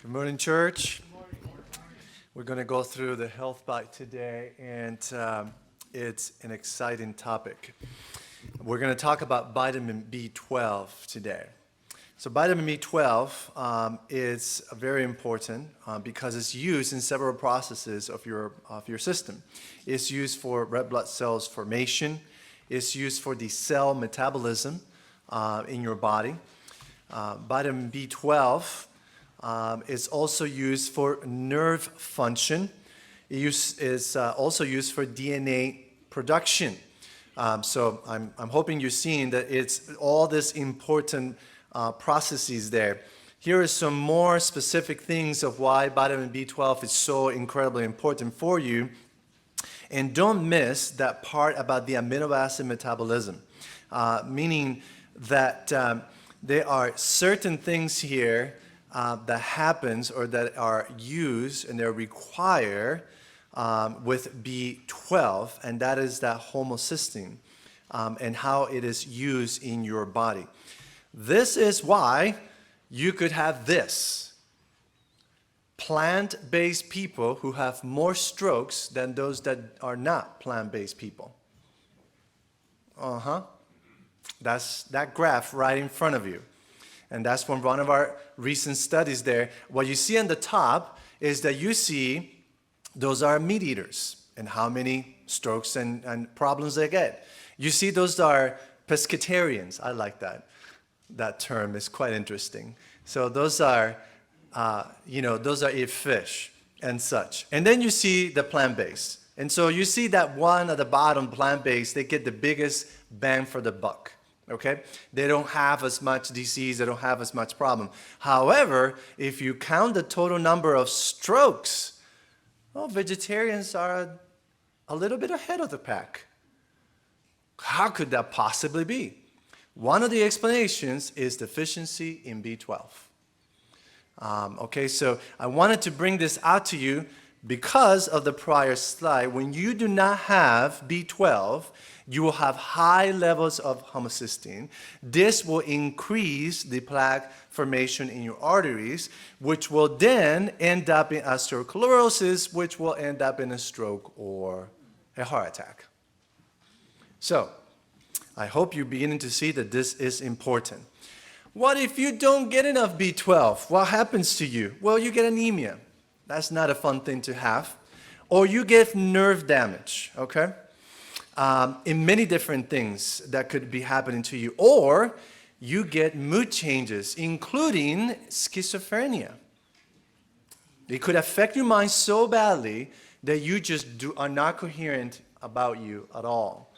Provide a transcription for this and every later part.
Good morning, church. We're going to go through the health bite today, and it's an exciting topic. We're going to talk about vitamin B12 today. So vitamin B12 is very important because it's used in several processes of your system. It's used for red blood cells formation. It's used for the cell metabolism in your body. Vitamin B12 is also used for nerve function. It is also used for DNA production. So I'm hoping you're seeing that it's all this important processes there. Here are some more specific things of why vitamin B12 is so incredibly important for you. And don't miss that part about the amino acid metabolism, meaning that there are certain things here that happens or that are used and they're required with B12, and that is that homocysteine and how it is used in your body. This is why you could have this. Plant-based people who have more strokes than those that are not plant-based people. That's that graph right in front of you. And that's from one of our recent studies there. What you see on the top is that you see those are meat eaters and how many strokes and problems they get. You see those are pescatarians. I like that. That term is quite interesting. So those are, those are eat fish and such. And then you see the plant-based. And so you see that one at the bottom, plant-based, they get the biggest bang for the buck. Okay? They don't have as much disease, they don't have as much problem. However, if you count the total number of strokes, vegetarians are a little bit ahead of the pack. How could that possibly be? One of the explanations is deficiency in B12. So I wanted to bring this out to you because of the prior slide. When you do not have B12, you will have high levels of homocysteine. This will increase the plaque formation in your arteries, which will then end up in atherosclerosis, which will end up in a stroke or a heart attack. So, I hope you're beginning to see that this is important. What if you don't get enough B12? What happens to you? Well, you get anemia. That's not a fun thing to have. Or you get nerve damage, okay? In many different things that could be happening to you. Or you get mood changes, including schizophrenia. It could affect your mind so badly that you just are not coherent about you at all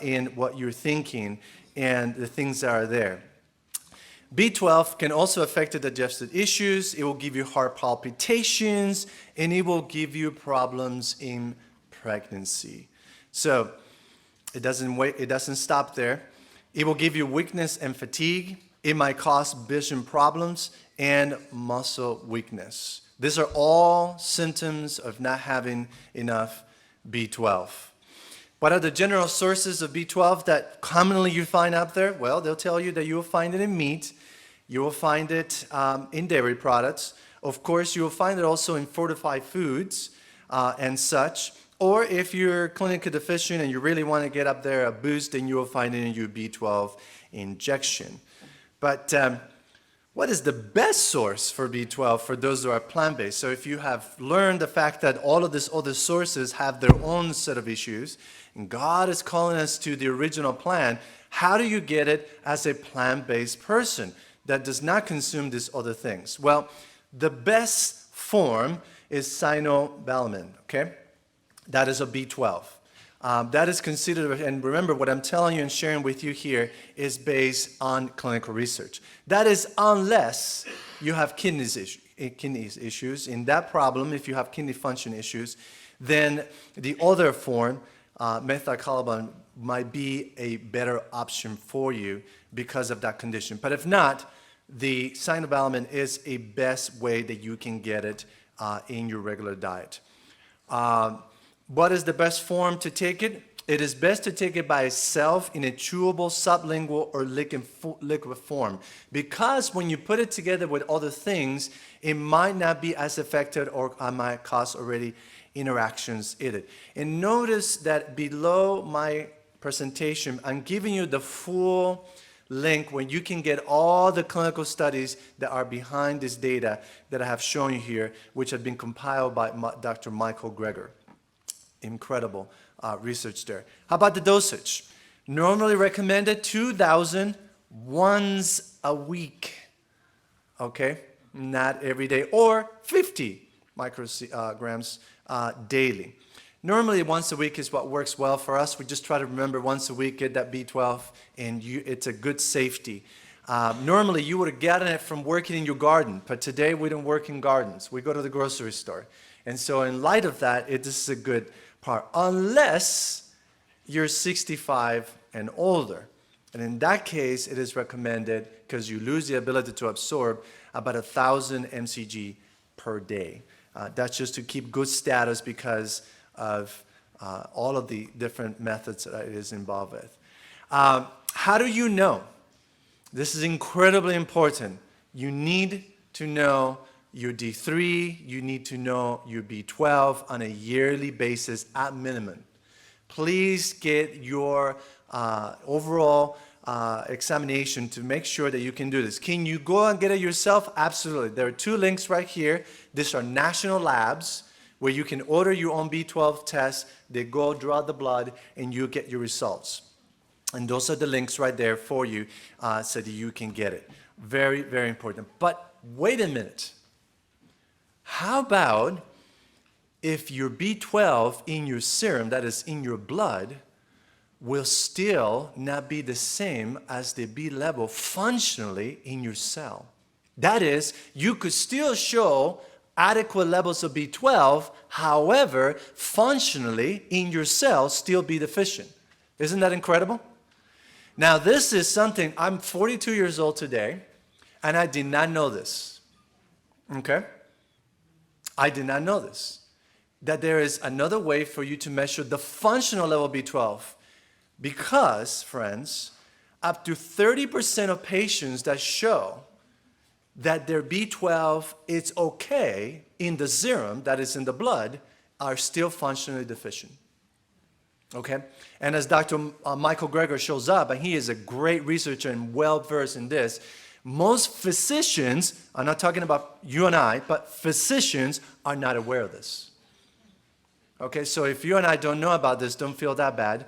in what you're thinking and the things that are there. B12 can also affect the digestive issues. It will give you heart palpitations, and it will give you problems in pregnancy. So it doesn't stop there. It will give you weakness and fatigue. It might cause vision problems and muscle weakness. These are all symptoms of not having enough B12. What are the general sources of B12 that commonly you find out there? Well, they'll tell you that you will find it in meat. You will find it in dairy products. Of course, you will find it also in fortified foods and such. Or if you're clinically deficient and you really want to get up there a boost, then you will find it in your B12 injection. But what is the best source for B12 for those who are plant-based? So if you have learned the fact that all of these other sources have their own set of issues, and God is calling us to the original plan, how do you get it as a plant-based person that does not consume these other things? Well, the best form is cyanobalamin, okay? That is a B12. That is considered, and remember what I'm telling you and sharing with you here is based on clinical research. That is unless you have kidney issues. In that problem, if you have kidney function issues, then the other form, methylcobalamin, might be a better option for you because of that condition. But if not, the cyanobalamin is a best way that you can get it in your regular diet. What is the best form to take it? it is best to take it by itself in a chewable, sublingual, or liquid form. Because when you put it together with other things, it might not be as effective or might cause already interactions in it. And notice that below my presentation, I'm giving you the full link where you can get all the clinical studies that are behind this data that I have shown you here, which have been compiled by Dr. Michael Greger. Incredible research there. How about the dosage? Normally recommended 2,000 once a week, okay? Not every day, or 50 micrograms daily. Normally once a week is what works well for us. We just try to remember once a week, get that B12, and it's a good safety. Normally you would have gotten it from working in your garden, but today we don't work in gardens. We go to the grocery store. And so in light of that, this is a good part, unless you're 65 and older. And in that case, it is recommended, because you lose the ability to absorb, about 1,000 mcg per day. That's just to keep good status because of all of the different methods that it is involved with. How do you know? This is incredibly important. You need to know your D3, you need to know your B12 on a yearly basis at minimum. Please get your overall examination to make sure that you can do this. Can you go and get it yourself? Absolutely. There are two links right here. These are national labs where you can order your own B12 test. They go draw the blood and you get your results. And those are the links right there for you so that you can get it. Very, very important. But wait a minute. How about if your B12 in your serum, that is in your blood, will still not be the same as the B level functionally in your cell? That is, you could still show adequate levels of B12, however, functionally in your cells still be deficient. Isn't that incredible? Now, this is something, I'm 42 years old today, and I did not know this. Okay? I did not know this. That there is another way for you to measure the functional level of B12. Because, friends, up to 30% of patients that show that their B12 is okay in the serum, that is in the blood, are still functionally deficient. Okay? And as Dr. Michael Greger shows up, and he is a great researcher and well-versed in this, most physicians, I'm not talking about you and I, but physicians are not aware of this. Okay, so if you and I don't know about this, don't feel that bad.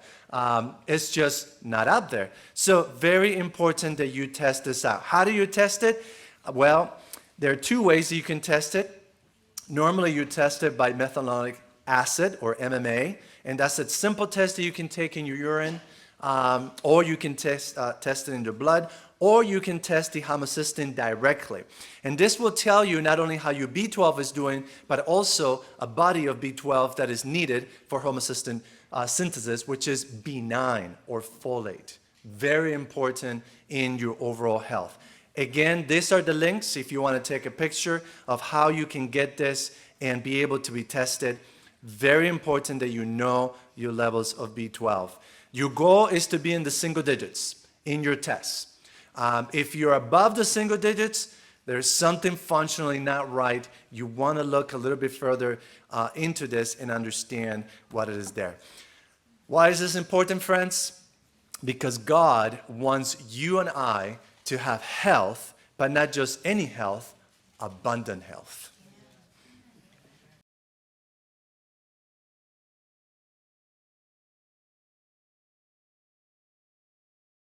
It's just not out there. So very important that you test this out. How do you test it? Well, there are two ways that you can test it. Normally you test it by methylmalonic acid, or MMA, and that's a simple test that you can take in your urine, or you can test it in your blood, or you can test the homocysteine directly. And this will tell you not only how your B12 is doing, but also a body of B12 that is needed for homocysteine synthesis, which is B9 or folate. Very important in your overall health. Again, these are the links if you want to take a picture of how you can get this and be able to be tested. Very important that you know your levels of B12. Your goal is to be in the single digits in your tests. If you're above the single digits, there's something functionally not right. You want to look a little bit further into this and understand what it is there. Why is this important, friends? Because God wants you and I to have health, but not just any health, abundant health.